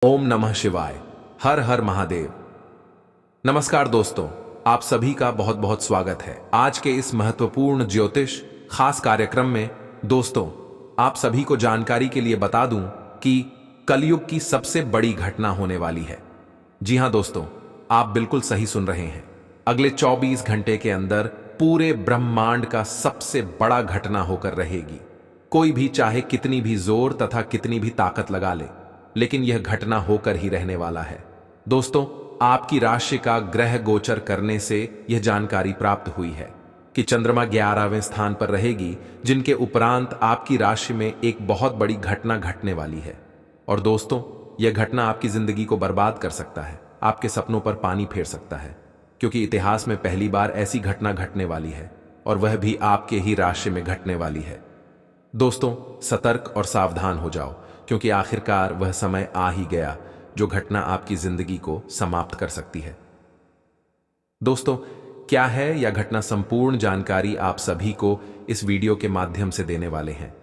ओम नमः शिवाय। हर हर महादेव। नमस्कार दोस्तों, आप सभी का बहुत बहुत स्वागत है आज के इस महत्वपूर्ण ज्योतिष खास कार्यक्रम में। दोस्तों, आप सभी को जानकारी के लिए बता दूं कि कलयुग की सबसे बड़ी घटना होने वाली है। जी हां दोस्तों, आप बिल्कुल सही सुन रहे हैं। अगले 24 घंटे के अंदर पूरे ब्रह्मांड का सबसे बड़ा घटना होकर रहेगी। कोई भी चाहे कितनी भी जोर तथा कितनी भी ताकत लगा ले, लेकिन यह घटना होकर ही रहने वाला है। दोस्तों, आपकी राशि का ग्रह गोचर करने से यह जानकारी प्राप्त हुई है कि चंद्रमा 11वें स्थान पर रहेगी, जिनके उपरांत आपकी राशि में एक बहुत बड़ी घटना घटने वाली है। और दोस्तों, यह घटना आपकी जिंदगी को बर्बाद कर सकता है, आपके सपनों पर पानी फेर सकता है, क्योंकि इतिहास में पहली बार ऐसी घटना घटने वाली है और वह भी आपके ही राशि में घटने वाली है। दोस्तों, सतर्क और सावधान हो जाओ, क्योंकि आखिरकार वह समय आ ही गया जो घटना आपकी जिंदगी को समाप्त कर सकती है। दोस्तों, क्या है यह घटना, संपूर्ण जानकारी आप सभी को इस वीडियो के माध्यम से देने वाले हैं।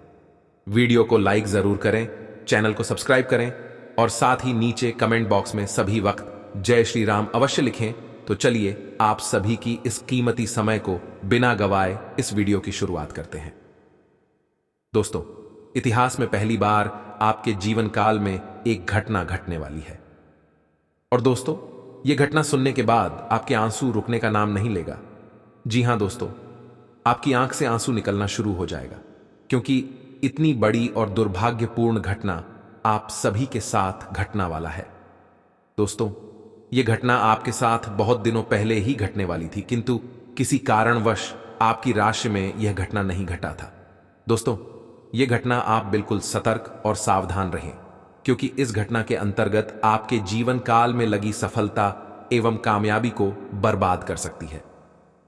वीडियो को लाइक जरूर करें, चैनल को सब्सक्राइब करें और साथ ही नीचे कमेंट बॉक्स में सभी वक्त जय श्री राम अवश्य लिखें। तो चलिए आप सभी की इस कीमती समय को बिना गवाए इस वीडियो की शुरुआत करते हैं। दोस्तों, इतिहास में पहली बार आपके जीवन काल में एक घटना घटने वाली है। और दोस्तों, यह घटना सुनने के बाद आपके आंसू रुकने का नाम नहीं लेगा। जी हां दोस्तों, आपकी आंख से आंसू निकलना शुरू हो जाएगा, क्योंकि इतनी बड़ी और दुर्भाग्यपूर्ण घटना आप सभी के साथ घटना वाला है। दोस्तों, यह घटना आपके साथ बहुत दिनों पहले ही घटने वाली थी, किंतु किसी कारणवश आपकी राशि में यह घटना नहीं घटा था। दोस्तों, यह घटना आप बिल्कुल सतर्क और सावधान रहें, क्योंकि इस घटना के अंतर्गत आपके जीवन काल में लगी सफलता एवं कामयाबी को बर्बाद कर सकती है।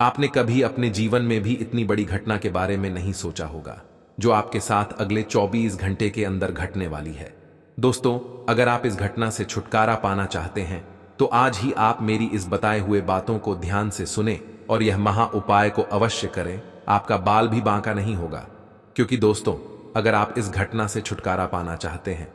आपने कभी अपने जीवन में भी इतनी बड़ी घटना के बारे में नहीं सोचा होगा, जो आपके साथ अगले 24 घंटे के अंदर घटने वाली है। दोस्तों, अगर आप इस घटना से छुटकारा पाना चाहते हैं तो आज ही आप मेरी इस बताए हुए बातों को ध्यान से सुने और यह महा उपाय को अवश्य करें। आपका बाल भी बांका नहीं होगा, क्योंकि दोस्तों, अगर आप इस घटना से छुटकारा पाना चाहते हैं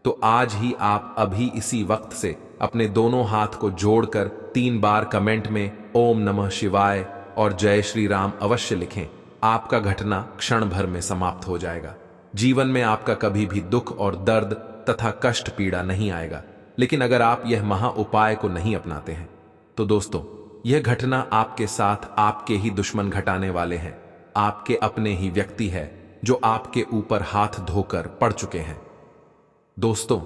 तो आज ही आप अभी इसी वक्त से अपने दोनों हाथ को जोड़कर 3 बार कमेंट में ओम नमः शिवाय और जय श्री राम अवश्य लिखें। आपका घटना क्षण भर में समाप्त हो जाएगा। जीवन में आपका कभी भी दुख और दर्द तथा कष्ट पीड़ा नहीं आएगा। लेकिन अगर आप यह महा उपाय को नहीं अपनाते हैं तो दोस्तों, यह घटना आपके साथ आपके ही दुश्मन घटाने वाले हैं। आपके अपने ही व्यक्ति है जो आपके ऊपर हाथ धोकर पड़ चुके हैं। दोस्तों,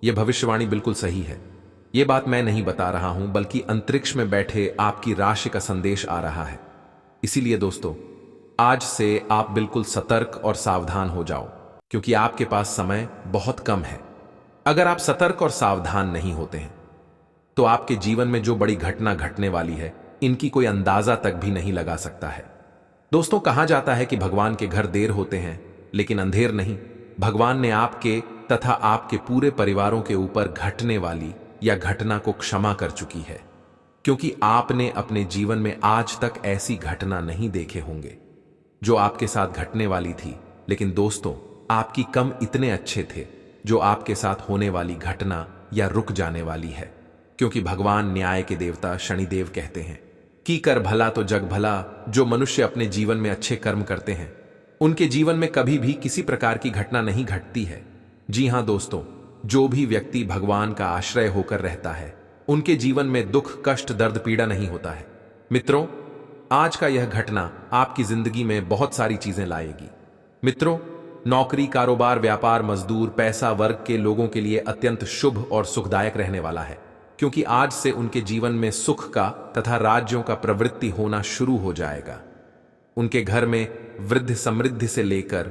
यह भविष्यवाणी बिल्कुल सही है। यह बात मैं नहीं बता रहा हूं, बल्कि अंतरिक्ष में बैठे आपकी राशि का संदेश आ रहा है। इसीलिए दोस्तों, आज से आप बिल्कुल सतर्क और सावधान हो जाओ, क्योंकि आपके पास समय बहुत कम है। अगर आप सतर्क और सावधान नहीं होते हैं तो आपके जीवन में जो बड़ी घटना घटने वाली है, इनकी कोई अंदाजा तक भी नहीं लगा सकता है। दोस्तों, कहा जाता है कि भगवान के घर देर होते हैं लेकिन अंधेर नहीं। भगवान ने आपके तथा आपके पूरे परिवारों के ऊपर घटने वाली या घटना को क्षमा कर चुकी है, क्योंकि आपने अपने जीवन में आज तक ऐसी घटना नहीं देखे होंगे जो आपके साथ घटने वाली थी। लेकिन दोस्तों, आपकी कम इतने अच्छे थे जो आपके साथ होने वाली घटना या रुक जाने वाली है, क्योंकि भगवान न्याय के देवता शनिदेव कहते हैं कि कर भला तो जग भला। जो मनुष्य अपने जीवन में अच्छे कर्म करते हैं, उनके जीवन में कभी भी किसी प्रकार की घटना नहीं घटती है। जी हां दोस्तों, जो भी व्यक्ति भगवान का आश्रय होकर रहता है, उनके जीवन में दुख कष्ट दर्द पीड़ा नहीं होता है। मित्रों, आज का यह घटना आपकी जिंदगी में बहुत सारी चीजें लाएगी। मित्रों, नौकरी, कारोबार, व्यापार, मजदूर, पैसा वर्ग के लोगों के लिए अत्यंत शुभ और सुखदायक रहने वाला है, क्योंकि आज से उनके जीवन में सुख का तथा राज्यों का प्रवृत्ति होना शुरू हो जाएगा। उनके घर में वृद्धि समृद्धि से लेकर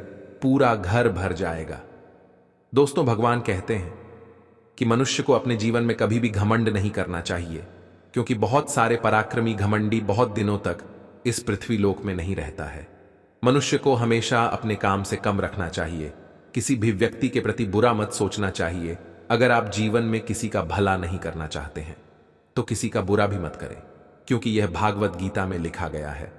पूरा घर भर जाएगा। दोस्तों, भगवान कहते हैं कि मनुष्य को अपने जीवन में कभी भी घमंड नहीं करना चाहिए, क्योंकि बहुत सारे पराक्रमी घमंडी बहुत दिनों तक इस पृथ्वी लोक में नहीं रहता है। मनुष्य को हमेशा अपने काम से कम रखना चाहिए। किसी भी व्यक्ति के प्रति बुरा मत सोचना चाहिए। अगर आप जीवन में किसी का भला नहीं करना चाहते हैं तो किसी का बुरा भी मत करें, क्योंकि यह भागवत गीता में लिखा गया है।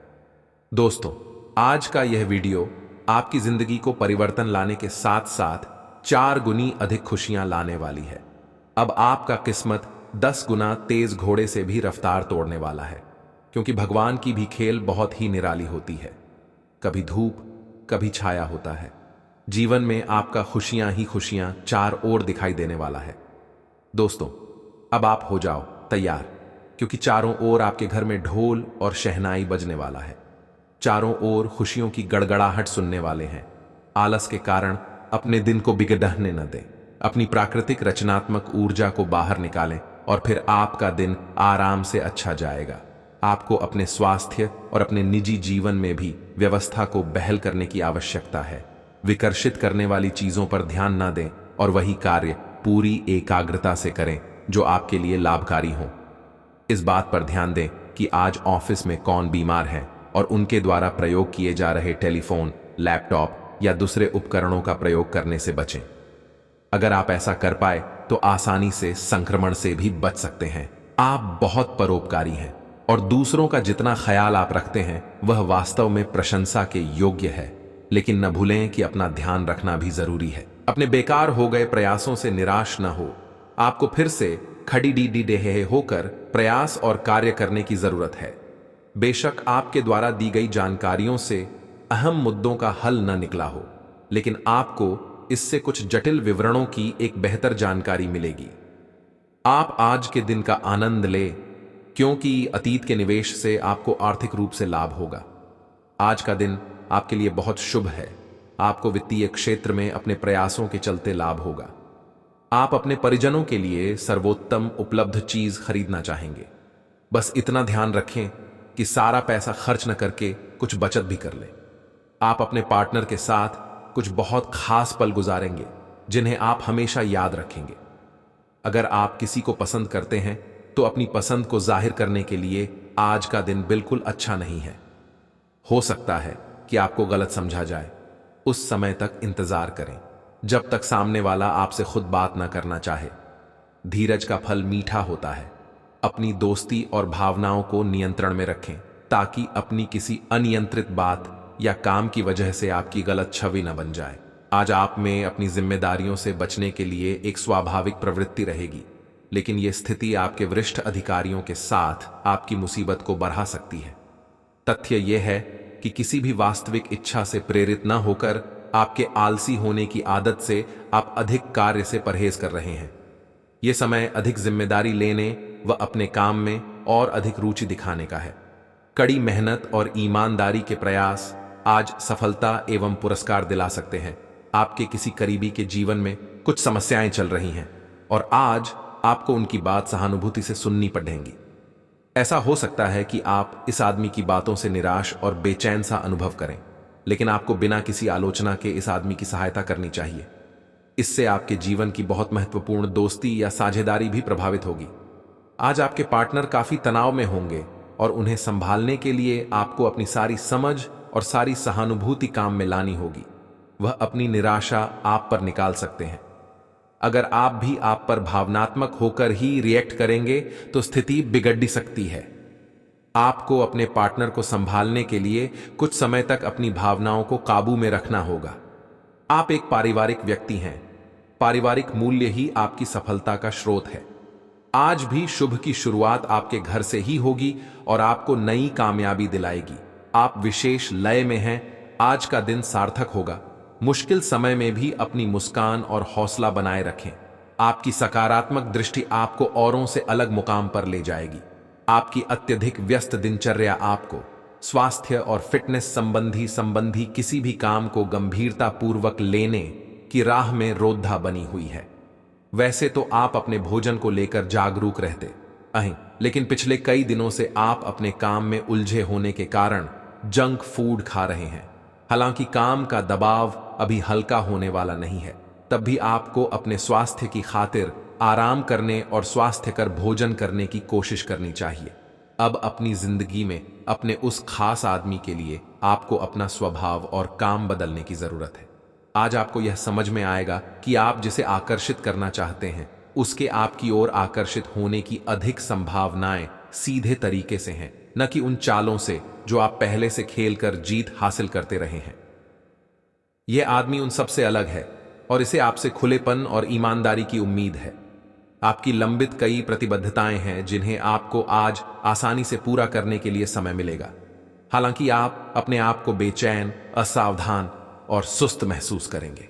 दोस्तों, आज का यह वीडियो आपकी जिंदगी को परिवर्तन लाने के साथ साथ 4 गुनी अधिक खुशियां लाने वाली है। अब आपका किस्मत 10 गुना तेज घोड़े से भी रफ्तार तोड़ने वाला है, क्योंकि भगवान की भी खेल बहुत ही निराली होती है। कभी धूप, कभी छाया होता है। जीवन में आपका खुशियां ही खुशियां चार ओर दिखाई देने वाला है। दोस्तों, अब आप हो जाओ तैयार, क्योंकि चारों ओर आपके घर में ढोल और शहनाई बजने वाला है। चारों ओर खुशियों की गड़गड़ाहट सुनने वाले हैं। आलस के कारण अपने दिन को बिगड़ने न दें। अपनी प्राकृतिक रचनात्मक ऊर्जा को बाहर निकालें और फिर आपका दिन आराम से अच्छा जाएगा। आपको अपने स्वास्थ्य और अपने निजी जीवन में भी व्यवस्था को बहाल करने की आवश्यकता है। विकर्षित करने वाली चीजों पर ध्यान न दें और वही कार्य पूरी एकाग्रता से करें जो आपके लिए लाभकारी हो। इस बात पर ध्यान दें कि आज ऑफिस में कौन बीमार है और उनके द्वारा प्रयोग किए जा रहे टेलीफोन, लैपटॉप या दूसरे उपकरणों का प्रयोग करने से बचें। अगर आप ऐसा कर पाए तो आसानी से संक्रमण से भी बच सकते हैं। आप बहुत परोपकारी हैं और दूसरों का जितना ख्याल आप रखते हैं वह वास्तव में प्रशंसा के योग्य है। लेकिन न भूलें कि अपना ध्यान रखना भी जरूरी है। अपने बेकार हो गए प्रयासों से निराश न हो। आपको फिर से खड़ी डी डेहे होकर प्रयास और कार्य करने की जरूरत है। बेशक आपके द्वारा दी गई जानकारियों से अहम मुद्दों का हल न निकला हो, लेकिन आपको इससे कुछ जटिल विवरणों की एक बेहतर जानकारी मिलेगी। आप आज के दिन का आनंद ले, क्योंकि अतीत के निवेश से आपको आर्थिक रूप से लाभ होगा। आज का दिन आपके लिए बहुत शुभ है। आपको वित्तीय क्षेत्र में अपने प्रयासों के चलते लाभ होगा। आप अपने परिजनों के लिए सर्वोत्तम उपलब्ध चीज खरीदना चाहेंगे। बस इतना ध्यान रखें कि सारा पैसा खर्च न करके कुछ बचत भी कर लें। आप अपने पार्टनर के साथ कुछ बहुत खास पल गुजारेंगे जिन्हें आप हमेशा याद रखेंगे। अगर आप किसी को पसंद करते हैं तो अपनी पसंद को जाहिर करने के लिए आज का दिन बिल्कुल अच्छा नहीं है। हो सकता है कि आपको गलत समझा जाए। उस समय तक इंतजार करें जब तक सामने वाला आपसे खुद बात ना करना चाहे। धीरज का फल मीठा होता है। अपनी दोस्ती और भावनाओं को नियंत्रण में रखें ताकि अपनी किसी अनियंत्रित बात या काम की वजह से आपकी गलत छवि न बन जाए। आज आप में अपनी जिम्मेदारियों से बचने के लिए एक स्वाभाविक प्रवृत्ति रहेगी, लेकिन यह स्थिति आपके वरिष्ठ अधिकारियों के साथ आपकी मुसीबत को बढ़ा सकती है। तथ्य यह है कि किसी भी वास्तविक इच्छा से प्रेरित न होकर आपके आलसी होने की आदत से आप अधिक कार्य से परहेज कर रहे हैं। यह समय अधिक जिम्मेदारी लेने व अपने काम में और अधिक रुचि दिखाने का है। कड़ी मेहनत और ईमानदारी के प्रयास आज सफलता एवं पुरस्कार दिला सकते हैं। आपके किसी करीबी के जीवन में कुछ समस्याएं चल रही हैं और आज आपको उनकी बात सहानुभूति से सुननी पड़ेगी। ऐसा हो सकता है कि आप इस आदमी की बातों से निराश और बेचैन सा अनुभव करें, लेकिन आपको बिना किसी आलोचना के इस आदमी की सहायता करनी चाहिए। इससे आपके जीवन की बहुत महत्वपूर्ण दोस्ती या साझेदारी भी प्रभावित होगी। आज आपके पार्टनर काफी तनाव में होंगे और उन्हें संभालने के लिए आपको अपनी सारी समझ और सारी सहानुभूति काम में लानी होगी। वह अपनी निराशा आप पर निकाल सकते हैं। अगर आप भी आप पर भावनात्मक होकर ही रिएक्ट करेंगे तो स्थिति बिगड़ सकती है। आपको अपने पार्टनर को संभालने के लिए कुछ समय तक अपनी भावनाओं को काबू में रखना होगा। आप एक पारिवारिक व्यक्ति हैं। पारिवारिक मूल्य ही आपकी सफलता का स्रोत है। आज भी शुभ की शुरुआत आपके घर से ही होगी और आपको नई कामयाबी दिलाएगी। आप विशेष लय में हैं। आज का दिन सार्थक होगा। मुश्किल समय में भी अपनी मुस्कान और हौसला बनाए रखें। आपकी सकारात्मक दृष्टि आपको औरों से अलग मुकाम पर ले जाएगी। आपकी अत्यधिक व्यस्त दिनचर्या आपको स्वास्थ्य और फिटनेस संबंधी किसी भी काम को गंभीरता पूर्वक लेने की राह में रोधा बनी हुई है। वैसे तो आप अपने भोजन को लेकर जागरूक रहते हैं, लेकिन पिछले कई दिनों से आप अपने काम में उलझे होने के कारण जंक फूड खा रहे हैं। हालांकि काम का दबाव अभी हल्का होने वाला नहीं है, तब भी आपको अपने स्वास्थ्य की खातिर आराम करने और स्वास्थ्यकर भोजन करने की कोशिश करनी चाहिए। अब अपनी जिंदगी में अपने उस खास आदमी के लिए आपको अपना स्वभाव और काम बदलने की जरूरत है। आज आपको यह समझ में आएगा कि आप जिसे आकर्षित करना चाहते हैं उसके आपकी ओर आकर्षित होने की अधिक संभावनाएं सीधे तरीके से हैं, न कि उन चालों से जो आप पहले से खेलकर जीत हासिल करते रहे हैं। यह आदमी उन सबसे अलग है और इसे आपसे खुलेपन और ईमानदारी की उम्मीद है। आपकी लंबित कई प्रतिबद्धताएं हैं जिन्हें आपको आज आसानी से पूरा करने के लिए समय मिलेगा। हालांकि आप अपने आप को बेचैन, असावधान और सुस्त महसूस करेंगे।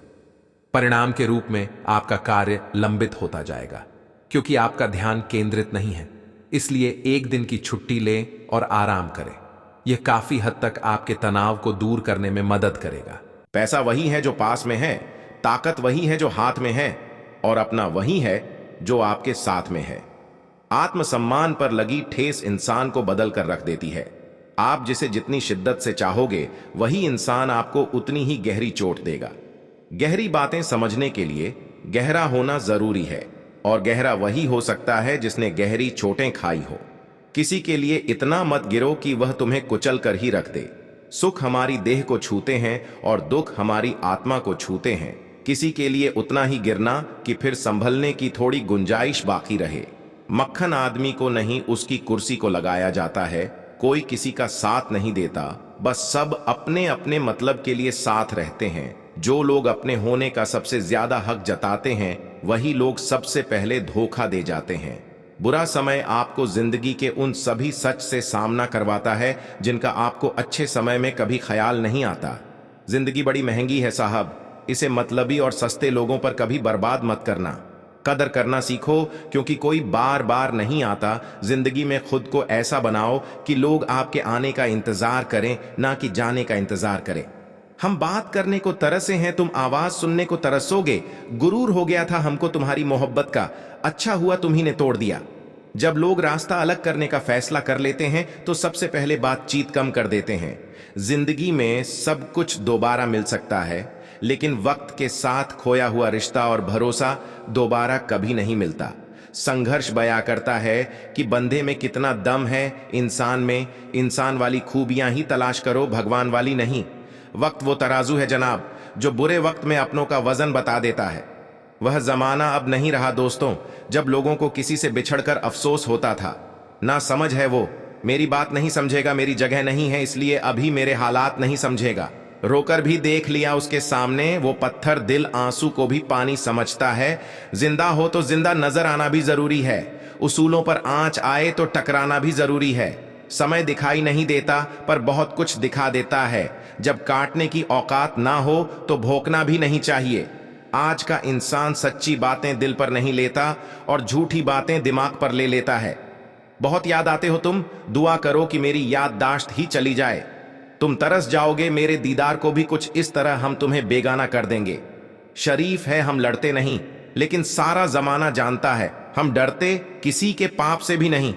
परिणाम के रूप में आपका कार्य लंबित होता जाएगा क्योंकि आपका ध्यान केंद्रित नहीं है। इसलिए एक दिन की छुट्टी लें और आराम करें। यह काफी हद तक आपके तनाव को दूर करने में मदद करेगा। पैसा वही है जो पास में है, ताकत वही है जो हाथ में है, और अपना वही है जो आपके साथ में है। आत्मसम्मान पर लगी ठेस इंसान को बदल कर रख देती है। आप जिसे जितनी शिद्दत से चाहोगे वही इंसान आपको उतनी ही गहरी चोट देगा। गहरी बातें समझने के लिए गहरा होना जरूरी है, और गहरा वही हो सकता है जिसने गहरी चोटें खाई हो। किसी के लिए इतना मत गिरो कि वह तुम्हें कुचल कर ही रख दे। सुख हमारी देह को छूते हैं और दुख हमारी आत्मा को छूते हैं। किसी के लिए उतना ही गिरना कि फिर संभलने की थोड़ी गुंजाइश बाकी रहे। मक्खन आदमी को नहीं, उसकी कुर्सी को लगाया जाता है। कोई किसी का साथ नहीं देता, बस सब अपने अपने मतलब के लिए साथ रहते हैं। जो लोग अपने होने का सबसे ज्यादा हक जताते हैं वही लोग सबसे पहले धोखा दे जाते हैं। बुरा समय आपको जिंदगी के उन सभी सच से सामना करवाता है जिनका आपको अच्छे समय में कभी ख्याल नहीं आता। जिंदगी बड़ी महंगी है साहब, इसे मतलबी और सस्ते लोगों पर कभी बर्बाद मत करना। कदर करना सीखो, क्योंकि कोई बार बार नहीं आता। जिंदगी में खुद को ऐसा बनाओ कि लोग आपके आने का इंतजार करें, ना कि जाने का इंतजार करें। हम बात करने को तरसे हैं, तुम आवाज सुनने को तरसोगे। गुरूर हो गया था हमको तुम्हारी मोहब्बत का, अच्छा हुआ तुम्ही ने तोड़ दिया। जब लोग रास्ता अलग करने का फैसला कर लेते हैं तो सबसे पहले बातचीत कम कर देते हैं। जिंदगी में सब कुछ दोबारा मिल सकता है, लेकिन वक्त के साथ खोया हुआ रिश्ता और भरोसा दोबारा कभी नहीं मिलता। संघर्ष बयां करता है कि बंदे में कितना दम है। इंसान वाली खूबियां ही तलाश करो, भगवान वाली नहीं। वक्त वो तराजू है जनाब, जो बुरे वक्त में अपनों का वजन बता देता है। वह जमाना अब नहीं रहा दोस्तों, जब लोगों को किसी से बिछड़कर अफसोस होता था। ना समझ है वो, मेरी बात नहीं समझेगा, मेरी जगह नहीं है, इसलिए अभी मेरे हालात नहीं समझेगा। रोकर भी देख लिया उसके सामने, वो पत्थर दिल आंसू को भी पानी समझता है। जिंदा हो तो जिंदा नजर आना भी जरूरी है। उसूलों पर आंच आए तो टकराना भी जरूरी है। समय दिखाई नहीं देता पर बहुत कुछ दिखा देता है। जब काटने की औकात ना हो तो भोंकना भी नहीं चाहिए। आज का इंसान सच्ची बातें दिल पर नहीं लेता और झूठी बातें दिमाग पर ले लेता है। बहुत याद आते हो तुम, दुआ करो कि मेरी याददाश्त ही चली जाए। तुम तरस जाओगे मेरे दीदार को भी, कुछ इस तरह हम तुम्हें बेगाना कर देंगे। शरीफ है हम लड़ते नहीं, लेकिन सारा जमाना जानता है हम डरते किसी के पाप से भी नहीं।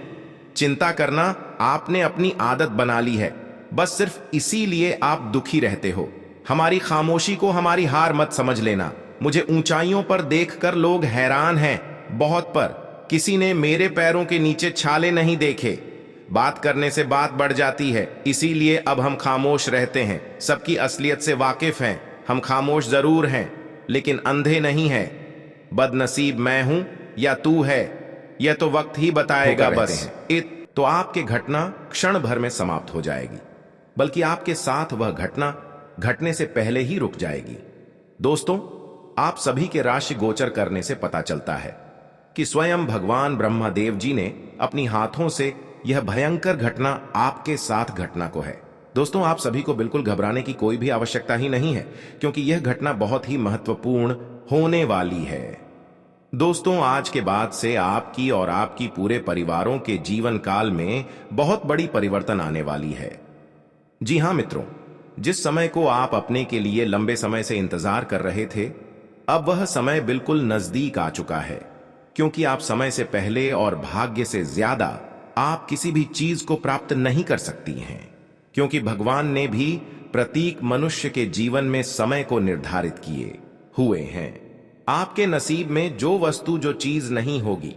चिंता करना आपने अपनी आदत बना ली है, बस सिर्फ इसीलिए आप दुखी रहते हो। हमारी खामोशी को हमारी हार मत समझ लेना। मुझे ऊंचाइयों पर देखकर लोग हैरान हैं, बहुत पर। किसी ने मेरे पैरों के नीचे छाले नहीं देखे। बात करने से बात बढ़ जाती है, इसीलिए अब हम खामोश रहते हैं। सबकी असलियत से वाकिफ हैं, हम खामोश जरूर हैं लेकिन अंधे नहीं हैं। बदनसीब मैं हूं या तू है, यह तो वक्त ही बताएगा। बस तो आपके घटना क्षण भर में समाप्त हो जाएगी, बल्कि आपके साथ वह घटना घटने से पहले ही रुक जाएगी। दोस्तों, आप सभी के राशि गोचर करने से पता चलता है कि स्वयं भगवान ब्रह्मदेव जी ने अपनी हाथों से यह भयंकर घटना आपके साथ घटना को है। दोस्तों, आप सभी को बिल्कुल घबराने की कोई भी आवश्यकता ही नहीं है, क्योंकि यह घटना बहुत ही महत्वपूर्ण होने वाली है। दोस्तों, आज के बाद से आपकी और आपकी पूरे परिवारों के जीवन काल में बहुत बड़ी परिवर्तन आने वाली है। जी हां मित्रों, जिस समय को आप अपने के लिए लंबे समय से इंतजार कर रहे थे, अब वह समय बिल्कुल नजदीक आ चुका है। क्योंकि आप समय से पहले और भाग्य से ज्यादा आप किसी भी चीज को प्राप्त नहीं कर सकती हैं, क्योंकि भगवान ने भी प्रत्येक मनुष्य के जीवन में समय को निर्धारित किए हुए हैं। आपके नसीब में जो वस्तु, जो चीज नहीं होगी,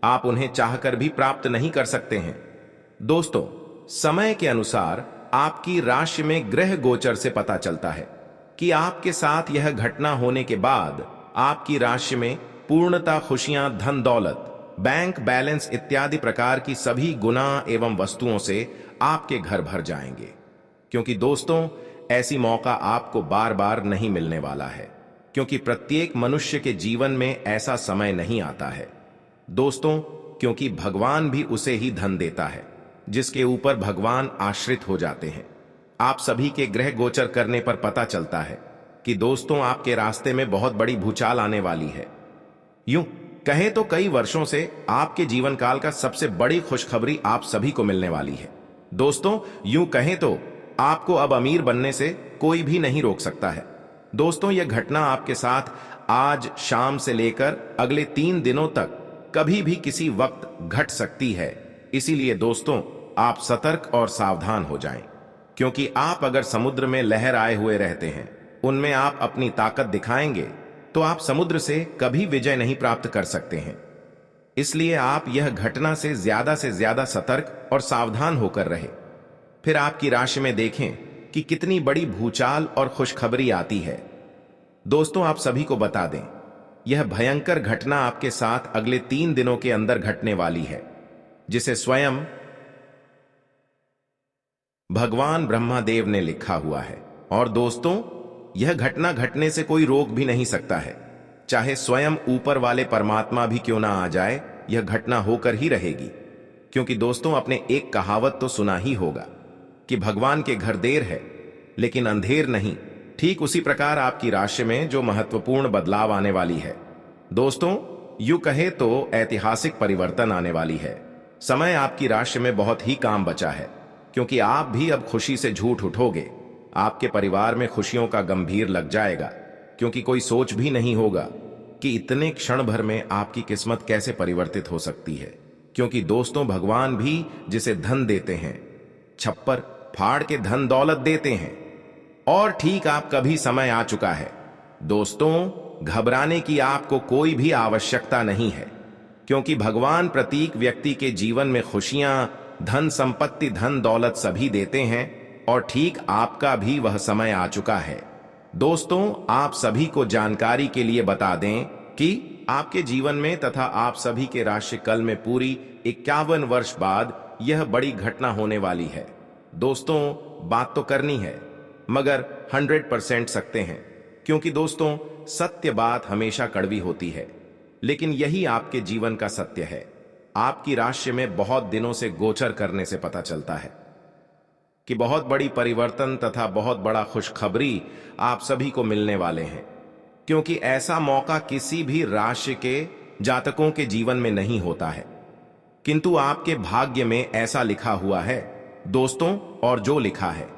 आप उन्हें चाहकर भी प्राप्त नहीं कर सकते हैं। दोस्तों, समय के अनुसार आपकी राशि में ग्रह गोचर से पता चलता है कि आपके साथ यह घटना होने के बाद आपकी राशि में पूर्णता, खुशियां, धन दौलत, बैंक बैलेंस इत्यादि प्रकार की सभी गुना एवं वस्तुओं से आपके घर भर जाएंगे। क्योंकि दोस्तों, ऐसी मौका आपको बार बार नहीं मिलने वाला है, क्योंकि प्रत्येक मनुष्य के जीवन में ऐसा समय नहीं आता है। दोस्तों, क्योंकि भगवान भी उसे ही धन देता है जिसके ऊपर भगवान आश्रित हो जाते हैं। आप सभी के ग्रह गोचर करने पर पता चलता है कि दोस्तों आपके रास्ते में बहुत बड़ी भूचाल आने वाली है। यूं कहें तो कई वर्षों से आपके जीवन काल का सबसे बड़ी खुशखबरी आप सभी को मिलने वाली है। दोस्तों, यूं कहें तो आपको अब अमीर बनने से कोई भी नहीं रोक सकता है। दोस्तों, यह घटना आपके साथ आज शाम से लेकर अगले 3 दिनों तक कभी भी किसी वक्त घट सकती है। इसीलिए दोस्तों, आप सतर्क और सावधान हो जाएं, क्योंकि आप अगर समुद्र में लहर आए हुए रहते हैं, उनमें आप अपनी ताकत दिखाएंगे तो आप समुद्र से कभी विजय नहीं प्राप्त कर सकते हैं। इसलिए आप यह घटना से ज्यादा सतर्क और सावधान होकर रहे। फिर आपकी राशि में देखें कि कितनी बड़ी भूचाल और खुशखबरी आती है। दोस्तों, आप सभी को बता दें, यह भयंकर घटना आपके साथ अगले 3 दिनों के अंदर घटने वाली है, जिसे स्वयं भगवान ब्रह्मादेव ने लिखा हुआ है। और दोस्तों, यह घटना घटने से कोई रोक भी नहीं सकता है। चाहे स्वयं ऊपर वाले परमात्मा भी क्यों ना आ जाए, यह घटना होकर ही रहेगी। क्योंकि दोस्तों, आपने एक कहावत तो सुना ही होगा कि भगवान के घर देर है लेकिन अंधेर नहीं। ठीक उसी प्रकार आपकी राशि में जो महत्वपूर्ण बदलाव आने वाली है। दोस्तों, यूं कहे तो ऐतिहासिक परिवर्तन आने वाली है। समय आपकी राशि में बहुत ही काम बचा है, क्योंकि आप भी अब खुशी से झूठ उठोगे। आपके परिवार में खुशियों का गंभीर लग जाएगा, क्योंकि कोई सोच भी नहीं होगा कि इतने क्षण भर में आपकी किस्मत कैसे परिवर्तित हो सकती है। क्योंकि दोस्तों, भगवान भी जिसे धन देते हैं, छप्पर फाड़ के धन दौलत देते हैं। और ठीक आपका भी समय आ चुका है। दोस्तों, घबराने की आपको कोई भी आवश्यकता नहीं है, क्योंकि भगवान प्रत्येक व्यक्ति के जीवन में खुशियां, धन संपत्ति, धन दौलत सभी देते हैं। और ठीक आपका भी वह समय आ चुका है। दोस्तों, आप सभी को जानकारी के लिए बता दें कि आपके जीवन में तथा आप सभी के राशि कल में पूरी 51 वर्ष बाद यह बड़ी घटना होने वाली है। दोस्तों, बात तो करनी है, मगर 100% सकते हैं, क्योंकि दोस्तों, सत्य बात हमेशा कड़वी होती है, लेकिन यही आपके जीवन का सत्य है। आपकी राशि में बहुत दिनों से गोचर करने से पता चलता है कि बहुत बड़ी परिवर्तन तथा बहुत बड़ा खुशखबरी आप सभी को मिलने वाले हैं। क्योंकि ऐसा मौका किसी भी राशि के जातकों के जीवन में नहीं होता है, किंतु आपके भाग्य में ऐसा लिखा हुआ है दोस्तों। और जो लिखा है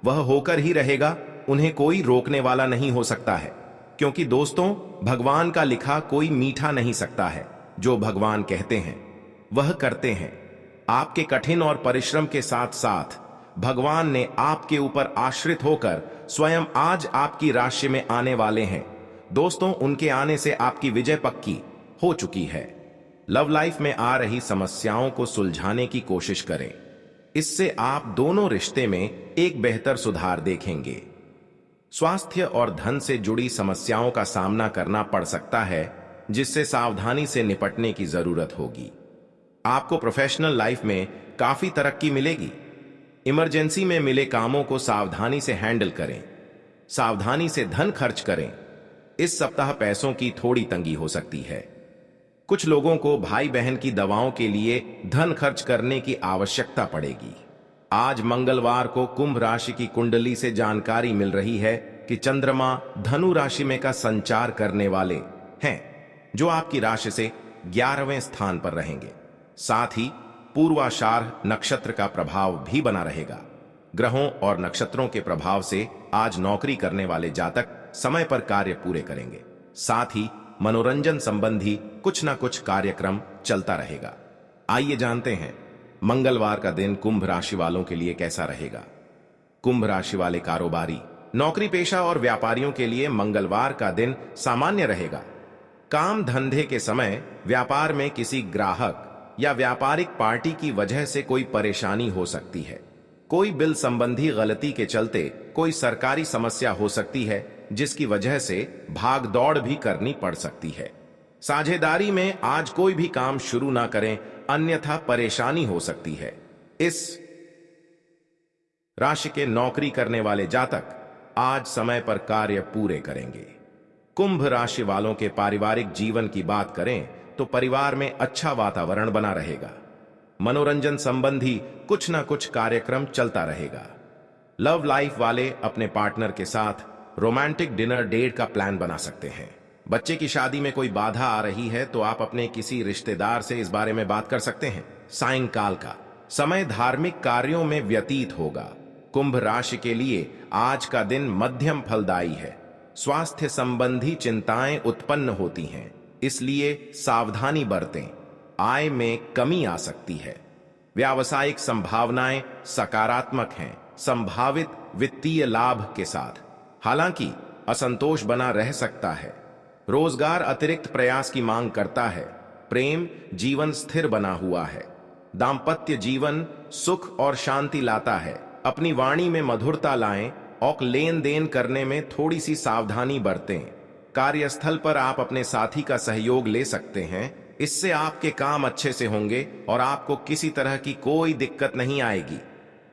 वह होकर ही रहेगा, उन्हें कोई रोकने वाला नहीं हो सकता है। क्योंकि दोस्तों, भगवान का लिखा कोई मीठा नहीं सकता है। जो भगवान कहते हैं वह करते हैं। आपके कठिन और परिश्रम के साथ साथ भगवान ने आपके ऊपर आश्रित होकर स्वयं आज आपकी राशि में आने वाले हैं। दोस्तों, उनके आने से आपकी विजय पक्की हो चुकी है। लव लाइफ में आ रही समस्याओं को सुलझाने की कोशिश करें। इससे आप दोनों रिश्ते में एक बेहतर सुधार देखेंगे। स्वास्थ्य और धन से जुड़ी समस्याओं का सामना करना पड़ सकता है, जिससे सावधानी से निपटने की जरूरत होगी। आपको प्रोफेशनल लाइफ में काफी तरक्की मिलेगी। इमरजेंसी में मिले कामों को सावधानी से हैंडल करें। सावधानी से धन खर्च करें। इस सप्ताह पैसों की थोड़ी तंगी हो सकती है। कुछ लोगों को भाई बहन की दवाओं के लिए धन खर्च करने की आवश्यकता पड़ेगी। आज मंगलवार को कुंभ राशि की कुंडली से जानकारी मिल रही है कि चंद्रमा धनु राशि में का संचार करने वाले हैं, जो आपकी राशि से 11वें स्थान पर रहेंगे। साथ ही पूर्वाषाढ़ नक्षत्र का प्रभाव भी बना रहेगा। ग्रहों और नक्षत्रों के प्रभाव से आज नौकरी करने वाले जातक समय पर कार्य पूरे करेंगे। साथ ही मनोरंजन संबंधी कुछ न कुछ कार्यक्रम चलता रहेगा। आइए जानते हैं मंगलवार का दिन कुंभ राशि वालों के लिए कैसा रहेगा। कुंभ राशि वाले कारोबारी, नौकरी पेशा और व्यापारियों के लिए मंगलवार का दिन सामान्य रहेगा। काम धंधे के समय व्यापार में किसी ग्राहक या व्यापारिक पार्टी की वजह से कोई परेशानी हो सकती है। कोई बिल संबंधी गलती के चलते कोई सरकारी समस्या हो सकती है, जिसकी वजह से भाग दौड़ भी करनी पड़ सकती है। साझेदारी में आज कोई भी काम शुरू ना करें, अन्यथा परेशानी हो सकती है। इस राशि के नौकरी करने वाले जातक आज समय पर कार्य पूरे करेंगे। कुंभ राशि वालों के पारिवारिक जीवन की बात करें तो परिवार में अच्छा वातावरण बना रहेगा। मनोरंजन संबंधी कुछ ना कुछ कार्यक्रम चलता रहेगा। लव लाइफ वाले अपने पार्टनर के साथ रोमांटिक डिनर डेट का प्लान बना सकते हैं। बच्चे की शादी में कोई बाधा आ रही है तो आप अपने किसी रिश्तेदार से इस बारे में बात कर सकते हैं। सायंकाल का समय धार्मिक कार्यों में व्यतीत होगा। कुंभ राशि के लिए आज का दिन मध्यम फलदायी है। स्वास्थ्य संबंधी चिंताएं उत्पन्न होती हैं, इसलिए सावधानी बरतें। आय में कमी आ सकती है। व्यावसायिक संभावनाएं सकारात्मक हैं, संभावित वित्तीय लाभ के साथ। हालांकि असंतोष बना रह सकता है। रोजगार अतिरिक्त प्रयास की मांग करता है। प्रेम जीवन स्थिर बना हुआ है। दाम्पत्य जीवन सुख और शांति लाता है। अपनी वाणी में मधुरता लाएं और लेन देन करने में थोड़ी सी सावधानी बरतें। कार्यस्थल पर आप अपने साथी का सहयोग ले सकते हैं। इससे आपके काम अच्छे से होंगे और आपको किसी तरह की कोई दिक्कत नहीं आएगी।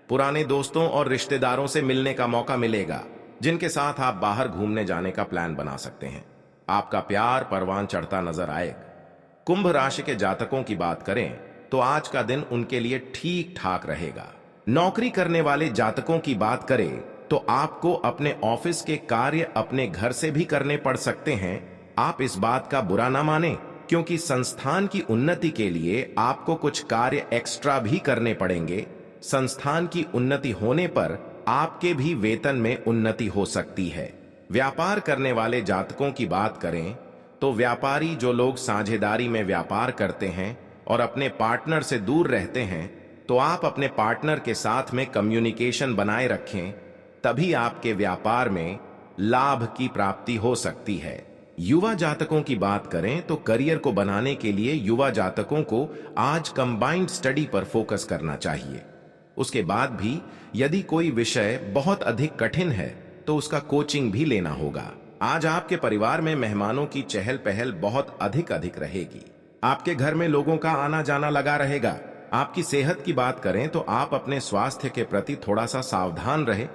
पुराने दोस्तों और रिश्तेदारों से मिलने का मौका मिलेगा, जिनके साथ आप बाहर घूमने जाने का प्लान बना सकते हैं। आपका प्यार परवान चढ़ता नजर आएगा। कुंभ राशि के जातकों की बात करें तो आज का दिन उनके लिए ठीक ठाक रहेगा। नौकरी करने वाले जातकों की बात करें तो आपको अपने ऑफिस के कार्य अपने घर से भी करने पड़ सकते हैं। आप इस बात का बुरा ना माने, क्योंकि संस्थान की उन्नति के लिए आपको कुछ कार्य एक्स्ट्रा भी करने पड़ेंगे। संस्थान की उन्नति होने पर आपके भी वेतन में उन्नति हो सकती है। व्यापार करने वाले जातकों की बात करें तो व्यापारी जो लोग साझेदारी में व्यापार करते हैं और अपने पार्टनर से दूर रहते हैं, तो आप अपने पार्टनर के साथ में कम्युनिकेशन बनाए रखें, तभी आपके व्यापार में लाभ की प्राप्ति हो सकती है। युवा जातकों की बात करें तो करियर को बनाने के लिए युवा जातकों को आज कंबाइंड स्टडी पर फोकस करना चाहिए। उसके बाद भी यदि कोई विषय बहुत अधिक कठिन है तो उसका कोचिंग भी लेना होगा। आज आपके परिवार में मेहमानों की चहल पहल बहुत अधिक रहेगी। आपके घर में लोगों का आना जाना लगा रहेगा। आपकी सेहत की बात करें तो आप अपने स्वास्थ्य के प्रति थोड़ा सा सावधान रहे।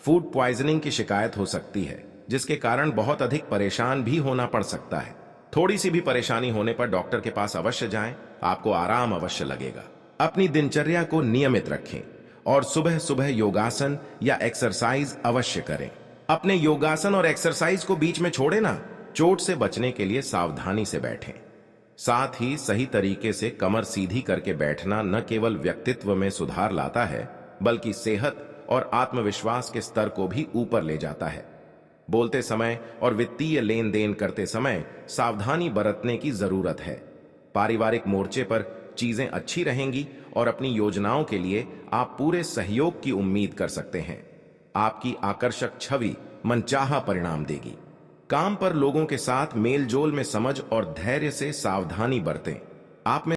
फूड पॉइजनिंग की शिकायत हो सकती है, जिसके कारण बहुत अधिक परेशान भी होना पड़ सकता है। थोड़ी सी भी परेशानी होने पर डॉक्टर के पास अवश्य जाएं, आपको आराम अवश्य लगेगा। अपनी दिनचर्या को नियमित रखें और सुबह सुबह योगासन या एक्सरसाइज अवश्य करें। अपने योगासन और एक्सरसाइज को बीच में छोड़े ना। चोट से बचने के लिए सावधानी से बैठें। साथ ही सही तरीके से कमर सीधी करके बैठना न केवल व्यक्तित्व में सुधार लाता है, बल्कि सेहत और आत्मविश्वास के स्तर को भी ऊपर ले जाता है। बोलते समय और वित्तीय लेन देन करते समय सावधानी बरतने की जरूरत है। पारिवारिक मोर्चे पर चीजें अच्छी रहेंगी और अपनी योजनाओं के लिए आप पूरे सहयोग की उम्मीद कर सकते हैं। आपकी आकर्षक छवि मनचाहा परिणाम देगी। काम पर लोगों के साथ मेलजोल में समझ और धैर्य से सावधानी बरतें। आप में